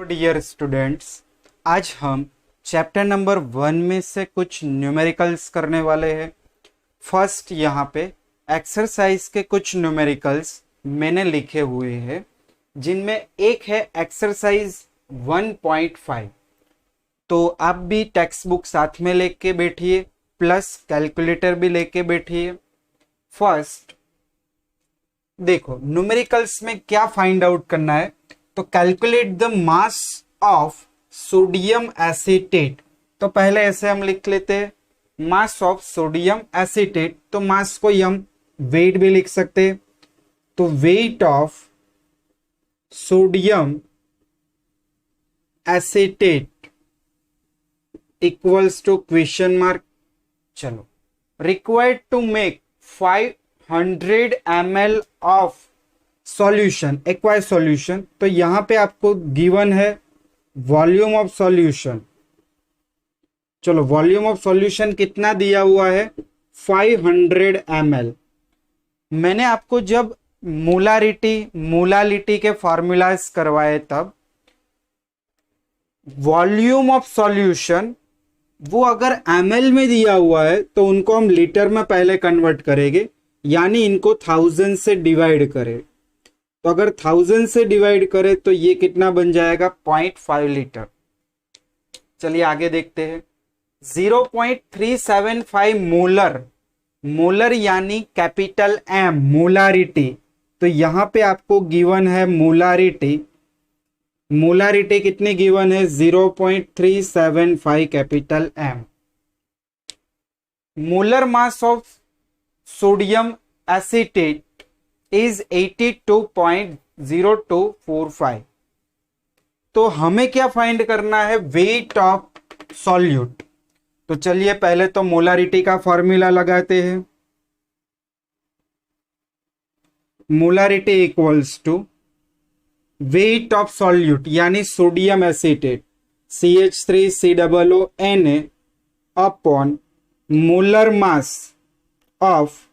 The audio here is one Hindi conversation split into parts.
डियर स्टूडेंट्स, आज हम चैप्टर नंबर 1 में से कुछ न्यूमेरिकल्स करने वाले हैं। फर्स्ट यहाँ पे एक्सरसाइज के कुछ न्यूमेरिकल्स मैंने लिखे हुए हैं, जिनमें एक है एक्सरसाइज 1.5। तो आप भी टेक्स्ट बुक साथ में लेके बैठिए, प्लस कैलकुलेटर भी लेके बैठिए। फर्स्ट देखो, न्यूमेरिकल्स में क्या फाइंड आउट करना है, तो calculate the mass of sodium acetate. तो पहले ऐसे हम लिख लेते हैं, मास ऑफ सोडियम एसीटेट। तो मास को हम वेट भी लिख सकते हैं, तो weight of sodium acetate equals to question mark. चलो, required to make 500 ml of solution, aqueous solution. तो यहां पे आपको गिवन है वॉल्यूम ऑफ सॉल्यूशन। चलो, वॉल्यूम ऑफ सॉल्यूशन कितना दिया हुआ है, 500 ml। मैंने आपको जब मोलालिटी के फॉर्मूलाज करवाए, तब वॉल्यूम ऑफ सॉल्यूशन वो अगर ml में दिया हुआ है तो उनको हम लीटर में पहले कन्वर्ट करेंगे, यानी इनको 1000 से डिवाइड करें। तो अगर 1000 से डिवाइड करें तो ये कितना बन जाएगा, 0.5 लीटर। चलिए आगे देखते हैं। 0.375 मोलर, मोलर यानी कैपिटल एम, मोलारिटी। तो यहां पे आपको गिवन है मोलारिटी। मोलारिटी कितनी गिवन है, 0.375 capital M. Molar mass of sodium acetate is 82.0245। तो हमें क्या फाइंड करना है, वेट ऑफ सॉल्यूट। तो चलिए पहले तो मोलारिटी का फॉर्मूला लगाते हैं। Molarity equals to weight of solute यानी sodium acetate CH3COONA upon molar mass of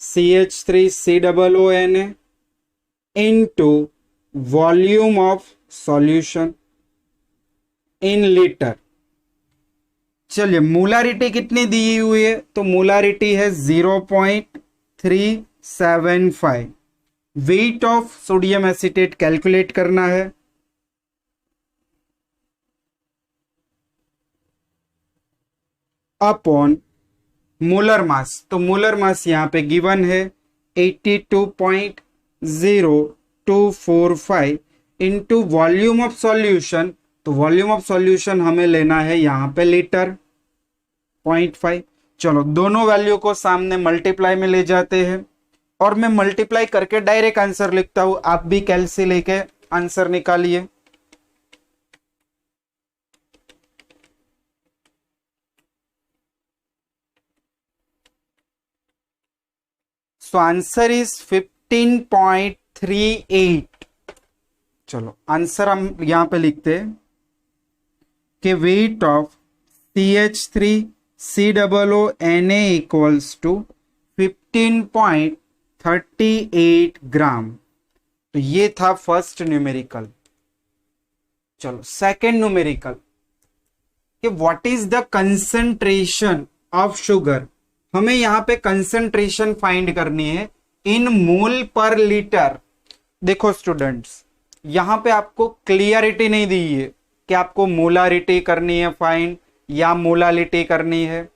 CH3COONA into volume of solution in liter। चलिए, मोलारिटी कितनी दी हुई है, तो मोलारिटी है 0.375। Weight of sodium acetate calculate करना है। अपॉन मोलर मास, तो मोलर मास यहां पे गिवन है 82.0245 इंटू वॉल्यूम ऑफ सॉल्यूशन। तो वॉल्यूम ऑफ सॉल्यूशन हमें लेना है यहां पे लीटर, 0.5। चलो, दोनों वैल्यू को सामने मल्टीप्लाई में ले जाते हैं और मैं मल्टीप्लाई करके डायरेक्ट आंसर लिखता हूं। आप भी कैलसी लेके आंसर निकालिए। तो आंसर इज 15.38। चलो, आंसर हम यहां पे लिखते हैं कि weight of CH3COONA equals to 15.38 gram. तो ये था फर्स्ट न्यूमेरिकल। चलो, सेकेंड न्यूमेरिकल कि what is the concentration of sugar. हमें यहां पे कंसंट्रेशन फाइंड करनी है इन मोल पर लीटर। देखो स्टूडेंट्स, यहां पे आपको क्लियरिटी नहीं दी है कि आपको मोलारिटी करनी है फाइंड या मोलालिटी करनी है,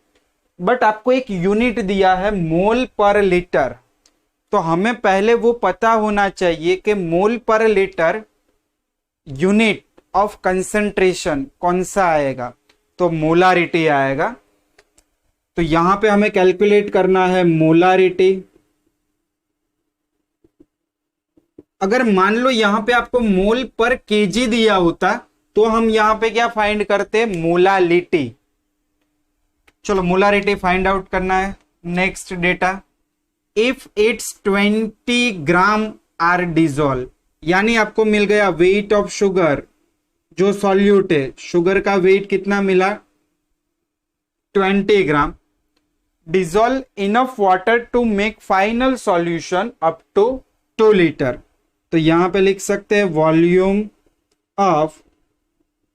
बट आपको एक यूनिट दिया है मोल पर लीटर। तो हमें पहले वो पता होना चाहिए कि मोल per litre unit of concentration कौन सा आएगा, तो मोलारिटी आएगा। तो यहां पे हमें कैलकुलेट करना है मोलारिटी। अगर मान लो यहां पे आपको मोल पर केजी दिया होता तो हम यहां पे क्या फाइंड करते, मोलालिटी। चलो, मोलारिटी फाइंड आउट करना है। Next data, if it's 20 gram are dissolve, यानी आपको मिल गया वेट ऑफ शुगर, जो सॉल्यूट है, शुगर का वेट कितना मिला, 20 gram. dissolve enough water to make final solution up to 2 litre. तो यहां पे लिख सकते हैं volume of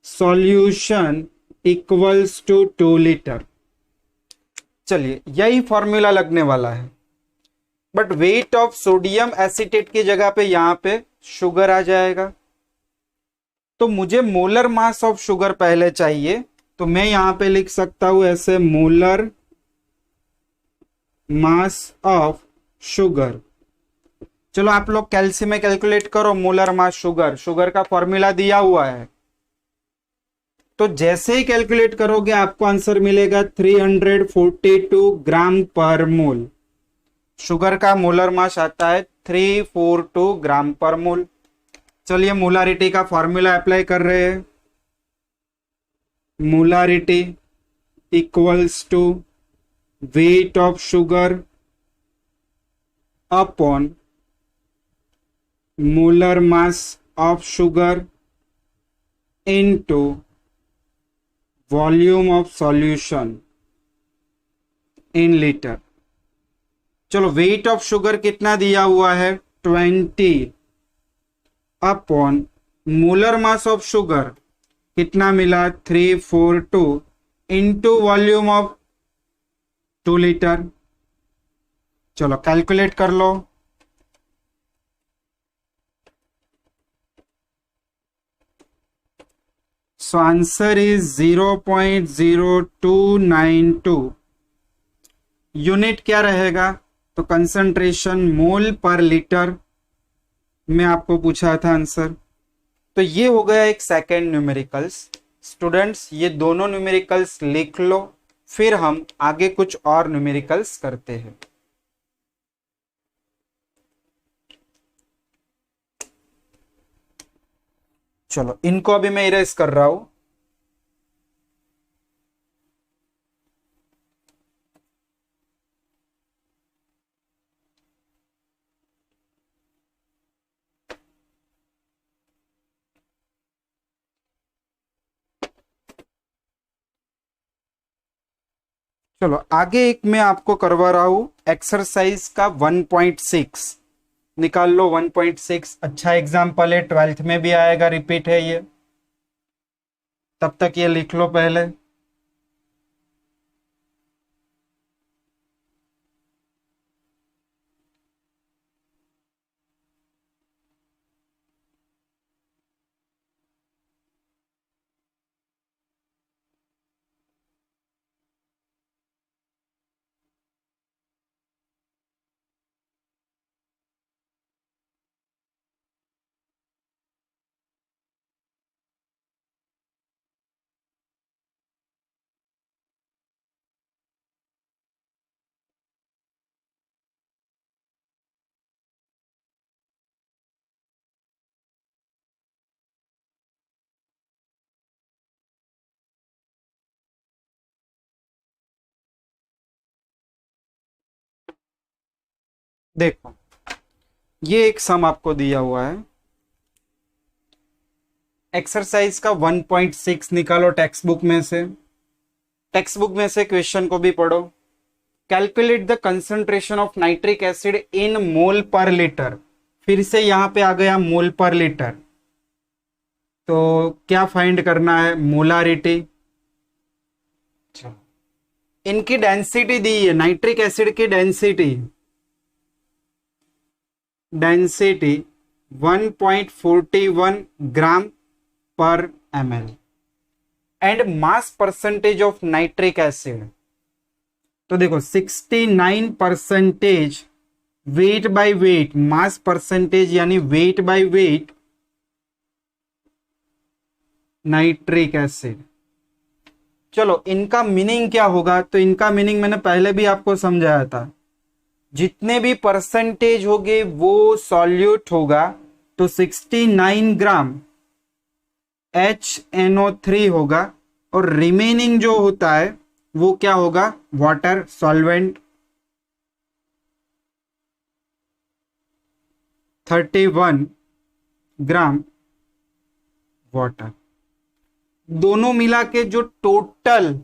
solution equals to 2 litre. चलिए यही फॉर्मूला लगने वाला है, but weight of sodium acetate की जगह पे यहां पे शुगर आ जाएगा। तो मुझे मोलर मास ऑफ शुगर पहले चाहिए, तो मैं यहां पे लिख सकता हूं ऐसे, मोलर मास ऑफ शुगर। चलो आप लोग कैल्सी में कैलकुलेट करो मोलर मास शुगर, शुगर का फॉर्मूला दिया हुआ है। तो जैसे ही कैलकुलेट करोगे आपको आंसर मिलेगा 342 ग्राम पर मोल। शुगर का मोलर मास आता है 342 ग्राम पर मोल। चलिए मोलारिटी का फॉर्मूला अप्लाई कर रहे हैं। Molarity equals to weight of sugar upon molar mass of sugar into volume of solution in litre. चलो वेट ऑफ शुगर कितना दिया हुआ है 20 upon molar mass of sugar कितना मिला 342 इंटू वॉल्यूम ऑफ 2 लीटर। चलो कैलकुलेट कर लो। So answer is 0.0292। यूनिट क्या रहेगा, तो कंसंट्रेशन मोल पर लीटर में आपको पूछा था आंसर। तो ये हो गया एक सेकेंड न्यूमेरिकल्स। स्टूडेंट्स ये दोनों न्यूमेरिकल्स लिख लो, फिर हम आगे कुछ और न्यूमेरिकल्स करते हैं। चलो इनको अभी मैं इरेज कर रहा हूं। चलो आगे एक मैं आपको करवा रहा हूं एक्सरसाइज का 1.6 निकाल लो। 1.6 अच्छा एग्जाम्पल है, 12th में भी आएगा, रिपीट है ये। तब तक ये लिख लो पहले। देखो ये एक सम आपको दिया हुआ है, एक्सरसाइज का 1.6 निकालो टेक्स्ट बुक में से। टेक्स्ट बुक में से क्वेश्चन को भी पढ़ो। Calculate the concentration of nitric acid in mole per litre. फिर से यहां पे आ गया मोल पर लीटर। तो क्या फाइंड करना है, मोलारिटी। इनकी डेंसिटी दी है, नाइट्रिक एसिड की density 1.41 gram per ml and mass percentage of nitric acid. तो देखो 69% weight by weight, mass percentage यानी weight by weight nitric acid. चलो इनका मीनिंग क्या होगा, तो इनका मीनिंग मैंने पहले भी आपको समझाया था, जितने भी परसेंटेज होंगे वो सॉल्यूट होगा। तो 69 ग्राम HNO3 होगा और रिमेनिंग जो होता है वो क्या होगा, वाटर सॉल्वेंट। 31 gram water. दोनों मिला के जो टोटल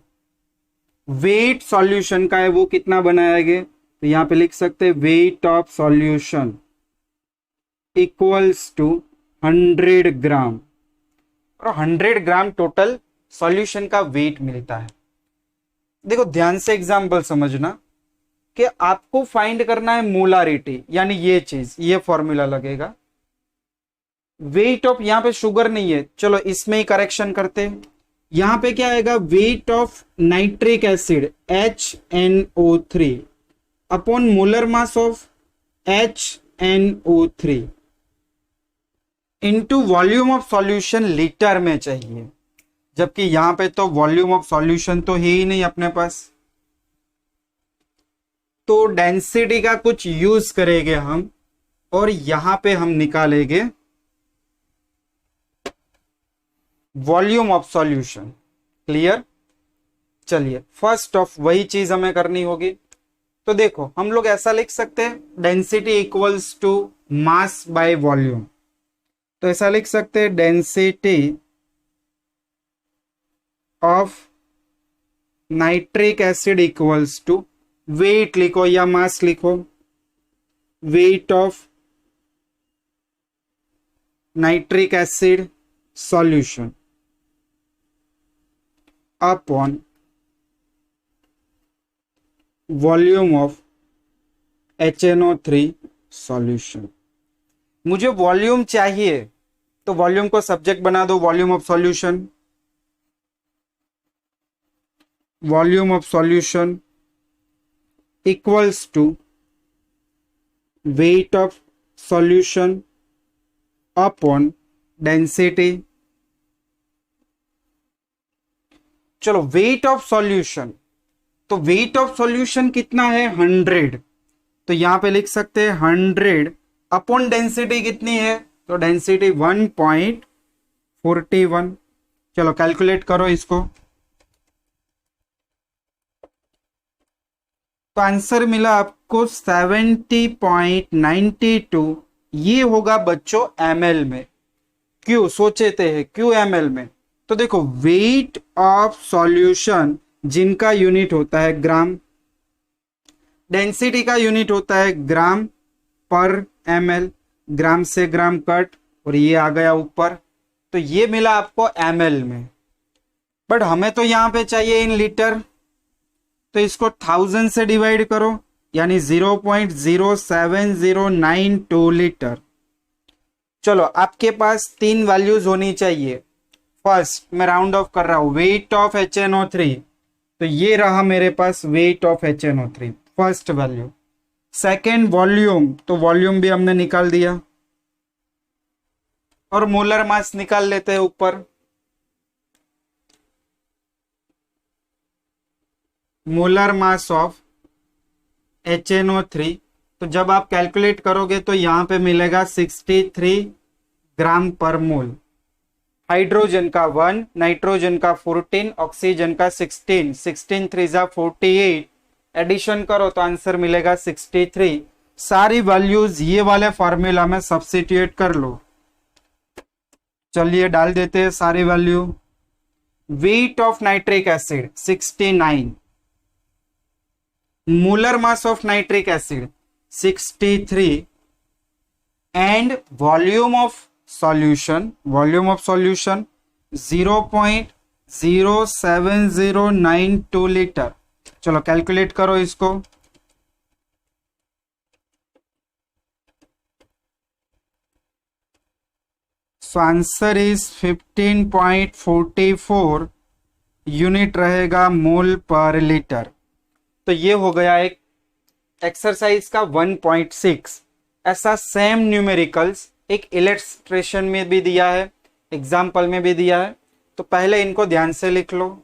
वेट सॉल्यूशन का है वो कितना बनाएंगे, तो यहां पे लिख सकते हैं weight of solution equals to 100 gram. और 100 ग्राम टोटल सॉल्यूशन का वेट मिलता है। देखो ध्यान से एग्जांपल समझना कि आपको फाइंड करना है मोलारिटी, यानी ये चीज, ये फॉर्मूला लगेगा। वेट ऑफ, यहां पे शुगर नहीं है, चलो इसमें ही करेक्शन करते हैं। यहां पे क्या आएगा, wait of nitric acid HNO3 upon molar mass of HNO3 into volume of solution litre में चाहिए, जबकि यहां पे तो वॉल्यूम ऑफ सॉल्यूशन तो है ही नहीं अपने पास। तो डेंसिटी का कुछ यूज करेंगे हम, और यहां पे हम निकालेंगे वॉल्यूम ऑफ सॉल्यूशन। क्लियर? चलिए फर्स्ट ऑफ वही चीज हमें करनी होगी। तो देखो हम लोग ऐसा लिख सकते हैं, density equals to mass by volume. तो ऐसा लिख सकते हैं, density of nitric acid equals to, weight लिखो या मास लिखो, weight of nitric acid solution upon volume of HNO3 solution. मुझे वॉल्यूम चाहिए तो वॉल्यूम को सब्जेक्ट बना दो, volume of solution, volume of solution equals to weight of solution upon density. चलो वेट ऑफ सॉल्यूशन, तो वेट ऑफ सॉल्यूशन कितना है, 100। तो यहां पे लिख सकते हैं 100 अपॉन डेंसिटी कितनी है, तो डेंसिटी 1.41। चलो कैलकुलेट करो इसको। तो आंसर मिला आपको 70.92। ये होगा बच्चों ml में। क्यों सोचते हैं, क्यों ml में? तो देखो वेट ऑफ सॉल्यूशन जिनका यूनिट होता है ग्राम, डेंसिटी का यूनिट होता है ग्राम पर ml, ग्राम से ग्राम कट, और ये आ गया ऊपर। तो ये मिला आपको ml में, बट हमें तो यहां पे चाहिए इन लीटर। तो इसको 1000 से डिवाइड करो, यानी 0.07092 लीटर। चलो आपके पास 3 वैल्यूज होनी चाहिए। फर्स्ट मैं राउंड ऑफ कर रहा हूं, वेट ऑफ HNO3, तो ये रहा मेरे पास weight of HNO3 first value. Second volume, तो वॉल्यूम भी हमने निकाल दिया, और मोलर मास निकाल लेते हैं ऊपर। मोलर मास ऑफ HNO3, तो जब आप कैलकुलेट करोगे तो यहां पे मिलेगा 63 ग्राम पर मोल। हाइड्रोजन का 1, नाइट्रोजन का 14, ऑक्सीजन का 16, 16 3 48, एडिशन करो तो आंसर मिलेगा 63। सारी वैल्यूज ये वाले फॉर्मूला में सब्स्टिट्यूट कर लो। चलिए डाल देते हैं सारी value. Wait of nitric acid 69, molar mass of nitric acid 63, and volume of solution 0.07092 litre. चलो कैलकुलेट करो इसको। सो आंसर इज 15.44 यूनिट रहेगा मोल पर लीटर। तो ये हो गया एक एक्सरसाइज का 1.6। ऐसा सेम न्यूमेरिकल्स एक इलस्ट्रेशन में भी दिया है, एग्जाम्पल में भी दिया है। तो पहले इनको ध्यान से लिख लो।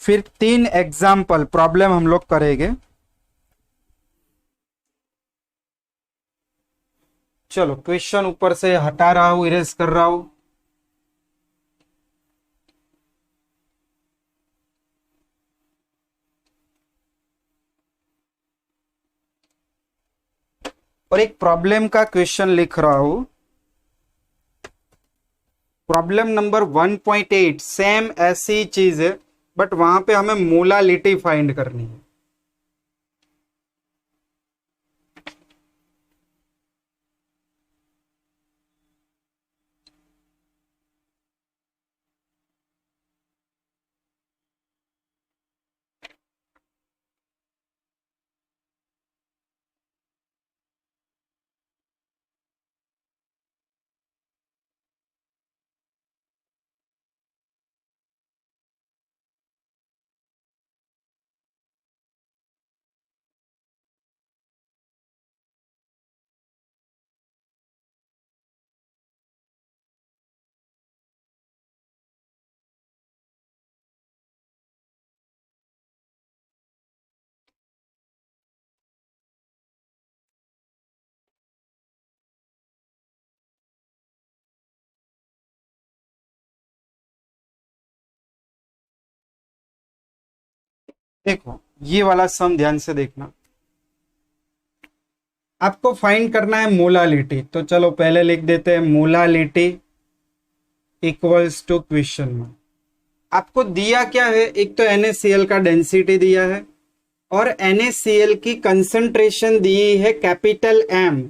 फिर 3 एग्जाम्पल प्रॉब्लम हम लोग करेंगे। चलो क्वेश्चन ऊपर से हटा रहा हूं, इरेज कर रहा हूं। और एक प्रॉब्लम का क्वेश्चन लिख रहा हूं। प्रॉब्लम नंबर 1.8 सेम ऐसी चीज है, बट वहां पे हमें मोलालिटी फाइंड करनी है। देखो ये वाला सम ध्यान से देखना, आपको फाइंड करना है मोलालिटी। तो चलो पहले लिख देते हैं मोलालिटी इक्वल्स टू क्वेश्चन में आपको दिया क्या है, एक तो NaCl का डेंसिटी दिया है और NaCl की कंसंट्रेशन दी है कैपिटल M।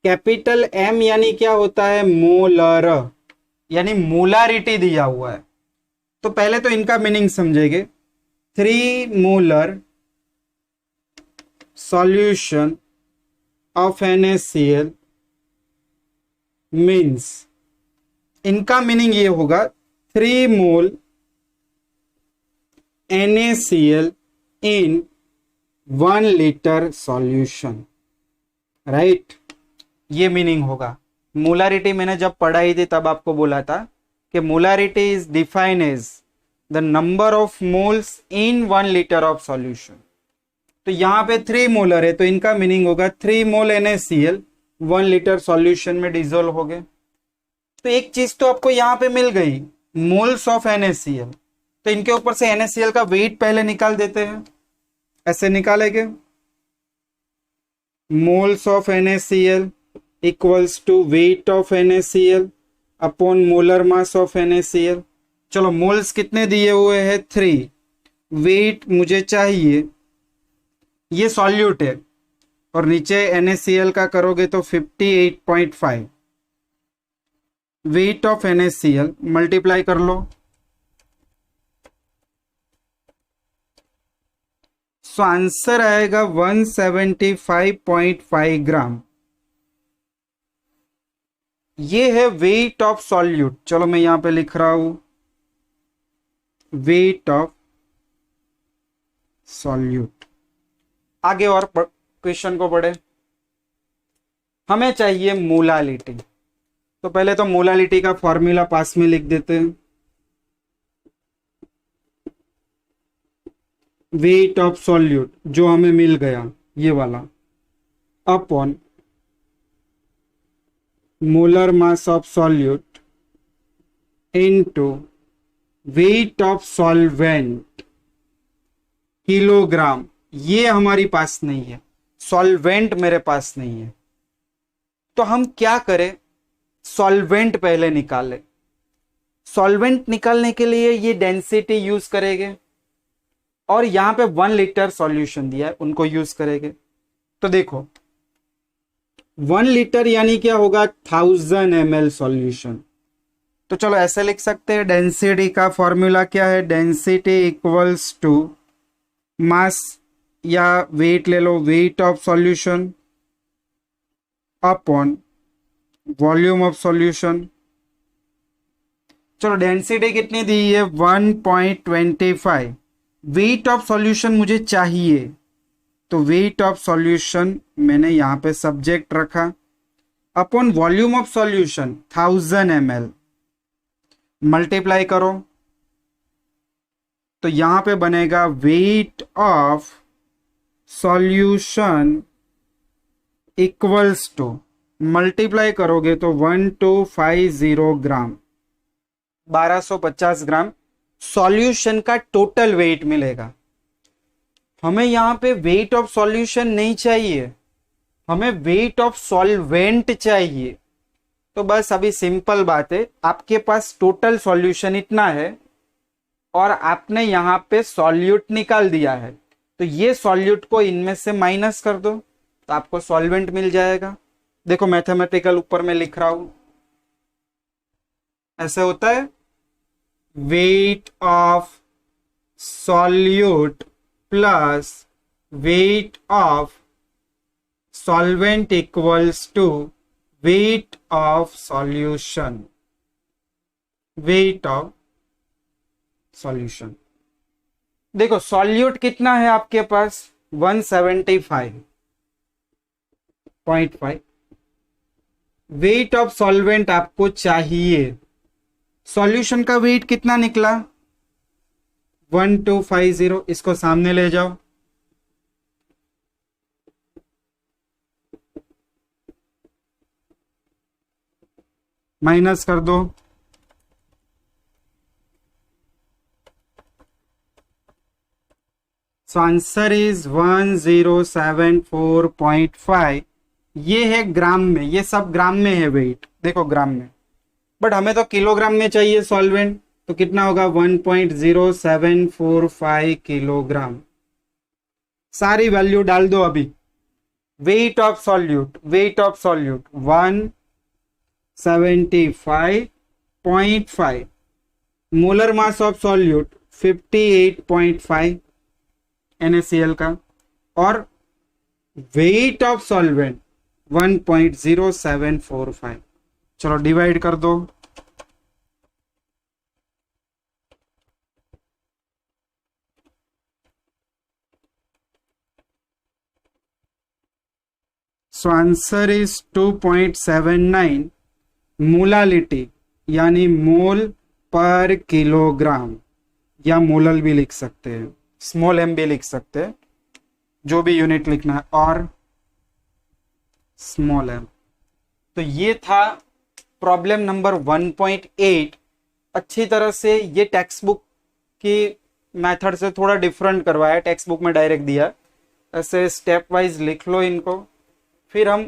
कैपिटल M यानी क्या होता है, मोलर, यानी मोलारिटी दिया हुआ है। तो पहले तो इनका मीनिंग समझेंगे। 3 molar solution of NaCl means, इनका मीनिंग ये होगा 3 mole NaCl in 1 litre solution, right. ये मीनिंग होगा। मोलारिटी मैंने जब पढ़ाई थी तब आपको बोला था कि molarity is defined as the number of moles in 1 litre of solution. तो यहां पे 3 मोलर है तो इनका मीनिंग होगा 3 मोल NaCl 1 लीटर सॉल्यूशन में डिजोल्व हो गए। तो एक चीज तो आपको यहां पे मिल गई, मोल्स ऑफ NaCl। तो इनके ऊपर से NaCl का वेट पहले निकाल देते हैं, ऐसे निकालेंगे moles of NaCl equals to weight of NaCl upon molar mass of NaCl। चलो मोल्स कितने दिए हुए हैं 3, वेट मुझे चाहिए, ये सॉल्यूट है और नीचे NaCl का करोगे तो 58.5, वेट ऑफ NaCl मल्टीप्लाई कर लो। सो आंसर आएगा 175.5 ग्राम। ये है वेट ऑफ सॉल्यूट। चलो मैं यहां पे लिख रहा हूं वेट ऑफ सॉल्यूट। आगे और क्वेश्चन को पढ़े, हमें चाहिए मोलालिटी। तो पहले तो मोलालिटी का फॉर्मूला पास में लिख देते हैं, वेट ऑफ सॉल्यूट जो हमें मिल गया ये वाला upon molar mass of solute into wait of solvent kilogram. ये हमारी पास नहीं है, सॉल्वेंट मेरे पास नहीं है। तो हम क्या करें, सॉल्वेंट पहले निकालें। सॉल्वेंट निकालने के लिए ये डेंसिटी यूज करेंगे और यहां पे 1 लीटर सॉल्यूशन दिया है उनको यूज करेंगे। तो देखो 1 लीटर यानी क्या होगा 1000 ml सॉल्यूशन। तो चलो ऐसे लिख सकते हैं, डेंसिटी का फॉर्मूला क्या है, डेंसिटी इक्वल्स टू मास या वेट ले लो, weight of solution upon volume of solution. चलो डेंसिटी कितनी दी है 1.25, वेट ऑफ सॉल्यूशन मुझे चाहिए तो वेट ऑफ सॉल्यूशन मैंने यहां पे सब्जेक्ट रखा upon volume of solution 1000 ml, multiply करो तो यहां पे बनेगा weight of solution equals to, multiply करोगे तो 1250 ग्राम, 1250 ग्राम सॉल्यूशन का टोटल वेट मिलेगा। हमें यहां पे वेट ऑफ सॉल्यूशन नहीं चाहिए, हमें वेट ऑफ सॉल्वेंट चाहिए। तो बस अभी सिंपल बात है, आपके पास टोटल सॉल्यूशन इतना है और आपने यहां पे सॉल्यूट निकाल दिया है, तो ये सॉल्यूट को इनमें से माइनस कर दो तो आपको सॉल्वेंट मिल जाएगा। देखो मैथमेटिकल ऊपर में लिख रहा हूं, ऐसे होता है weight of solute plus weight of solvent equals to weight of solution, weight of solution. देखो सॉल्यूट कितना है आपके पास 175.5, वेट ऑफ सॉल्वेंट आपको चाहिए, सॉल्यूशन का वेट कितना निकला 1250, इसको सामने ले जाओ, माइनस कर दो, सो आंसर इज 1074.5। ये है ग्राम में, ये सब ग्राम में है वेट, देखो ग्राम में, बट हमें तो किलोग्राम में चाहिए सॉल्वेंट, तो कितना होगा 1.0745 किलोग्राम। सारी वैल्यू डाल दो अभी। Wait of solute 175.5, molar mass of solute 58.5 NaCl का, और वेट ऑफ सॉल्वेंट 1.0745। चलो डिवाइड कर दो। सो आंसर इज 2.79 मोलालिटी, यानी मोल पर किलोग्राम, या मोलल भी लिख सकते हैं, स्मॉल m भी लिख सकते हैं, जो भी यूनिट लिखना है, और स्मॉल m। तो ये था प्रॉब्लम नंबर 1.8। अच्छी तरह से ये टेक्स्ट बुक की मेथड से थोड़ा डिफरेंट करवाया, टेक्स्ट बुक में डायरेक्ट दिया, ऐसे स्टेप वाइज लिख लो इनको। फिर हम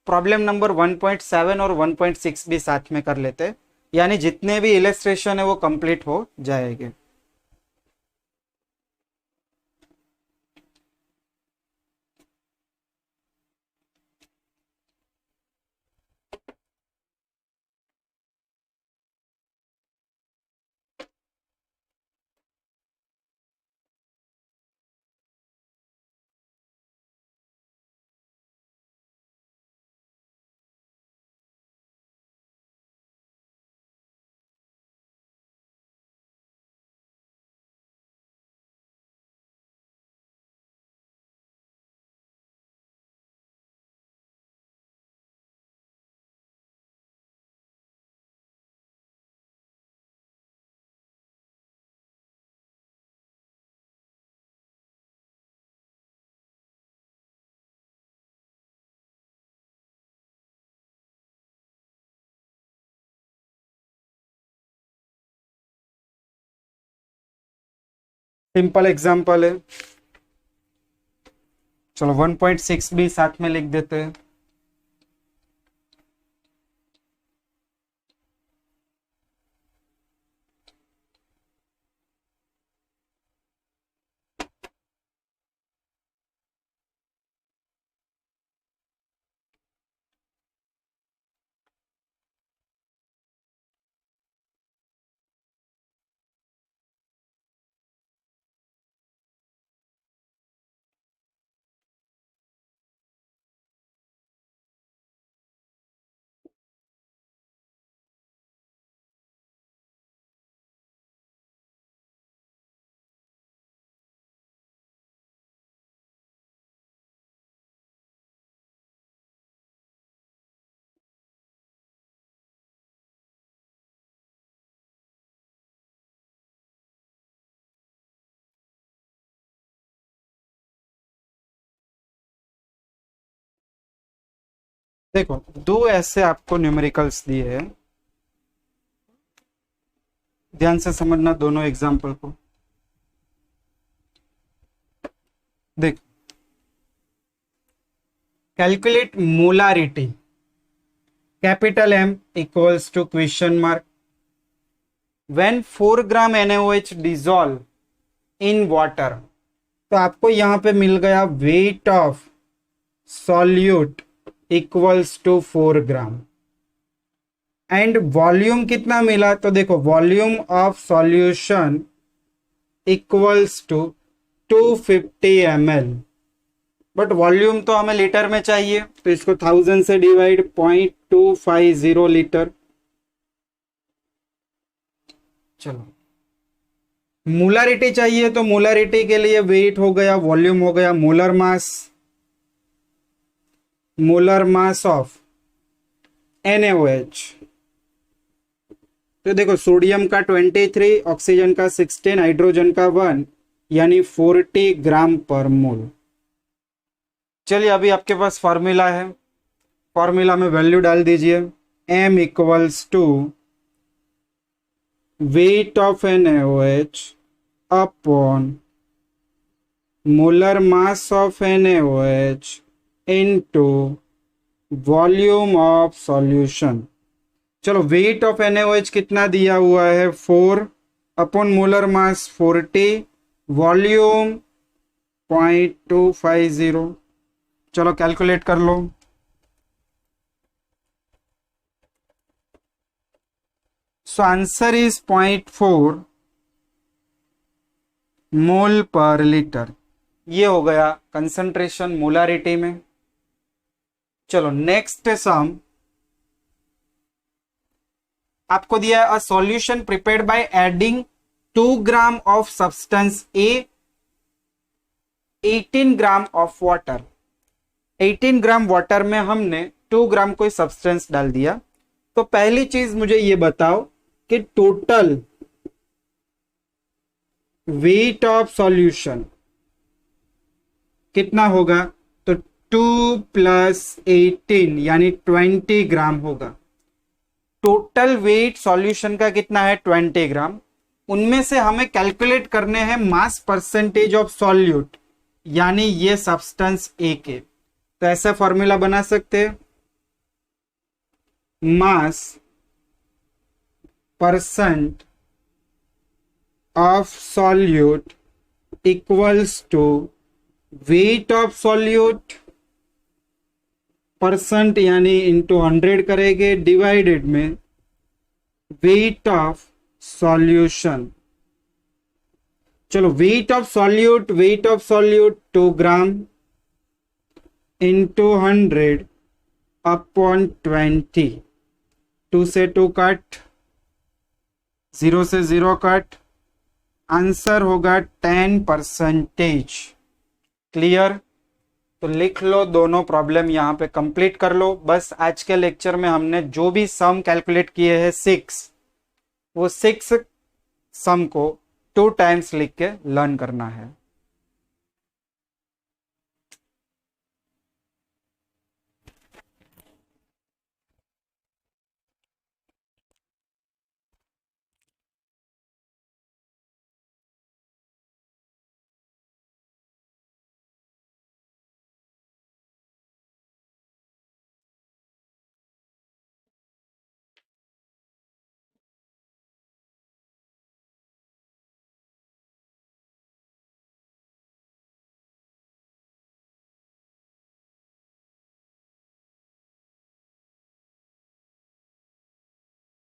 प्रॉब्लम नंबर 1.7 और 1.6 भी साथ में कर लेते, यानी जितने भी इलस्ट्रेशन है वो कंप्लीट हो जाएंगे। सिंपल एग्जांपल है, चलो 1.6 भी साथ में लिख देते हैं। देखो दो ऐसे आपको न्यूमेरिकल्स दिए हैं, ध्यान से समझना दोनों एग्जाम्पल को। देखो, calculate molarity, capital M equals to question mark when 4 gram NaOH dissolve in water. तो आपको यहां पे मिल गया weight of solute equals to 4 gram, and volume कितना मिला, तो देखो volume of solution equals to 250 ml, but volume तो हमें लीटर में चाहिए, तो इसको 1000 से डिवाइड, 0.250 लीटर। चलो मोलारिटी चाहिए, तो मोलारिटी के लिए वेट हो गया, वॉल्यूम हो गया, मोलर मास ऑफ NaOH। तो देखो सोडियम का 23, ऑक्सीजन का 16, हाइड्रोजन का 1, यानी 40 ग्राम पर मोल। चलिए अभी आपके पास फॉर्मूला है, फॉर्मूला में वैल्यू डाल दीजिए, M equals to weight of NaOH upon molar mass of NaOH into volume of solution. चलो वेट ऑफ NaOH कितना दिया हुआ है 4 अपॉन मोलर मास 40, वॉल्यूम 0.250। चलो कैलकुलेट कर लो। So answer is 0.4 mole per litre. ये हो गया कंसंट्रेशन मोलारिटी में। चलो नेक्स्ट सम आपको दिया है, a solution prepared by adding 2 gram of substance A 18 gram of water. 18 gram water में हमने 2 ग्राम कोई सब्सटेंस डाल दिया। तो पहली चीज मुझे ये बताओ कि टोटल वेट ऑफ सॉल्यूशन कितना होगा। तो 2 प्लस 18 यानी 20 ग्राम होगा। टोटल वेट सॉल्यूशन का कितना है 20 ग्राम। उनमें से हमें कैलकुलेट करने हैं मास परसेंटेज ऑफ सॉल्यूट, यानी ये सब्सटेंस ए के। तो ऐसा फॉर्मूला बना सकते हैं, mass percent of solute equals to weight of solute percent यानी इंटू 100 करेंगे डिवाइडेड में वेट ऑफ सॉल्यूशन। चलो weight of solute 2 gram into 100 upon 20। 2 से 2 कट, 0 से 0 कट, आंसर होगा 10%। क्लियर। तो लिख लो, दोनों प्रॉब्लम यहां पे कंप्लीट कर लो। बस आज के लेक्चर में हमने जो भी सम कैलकुलेट किए हैं 6, वो 6 सम को 2 टाइम्स लिख के लर्न करना है।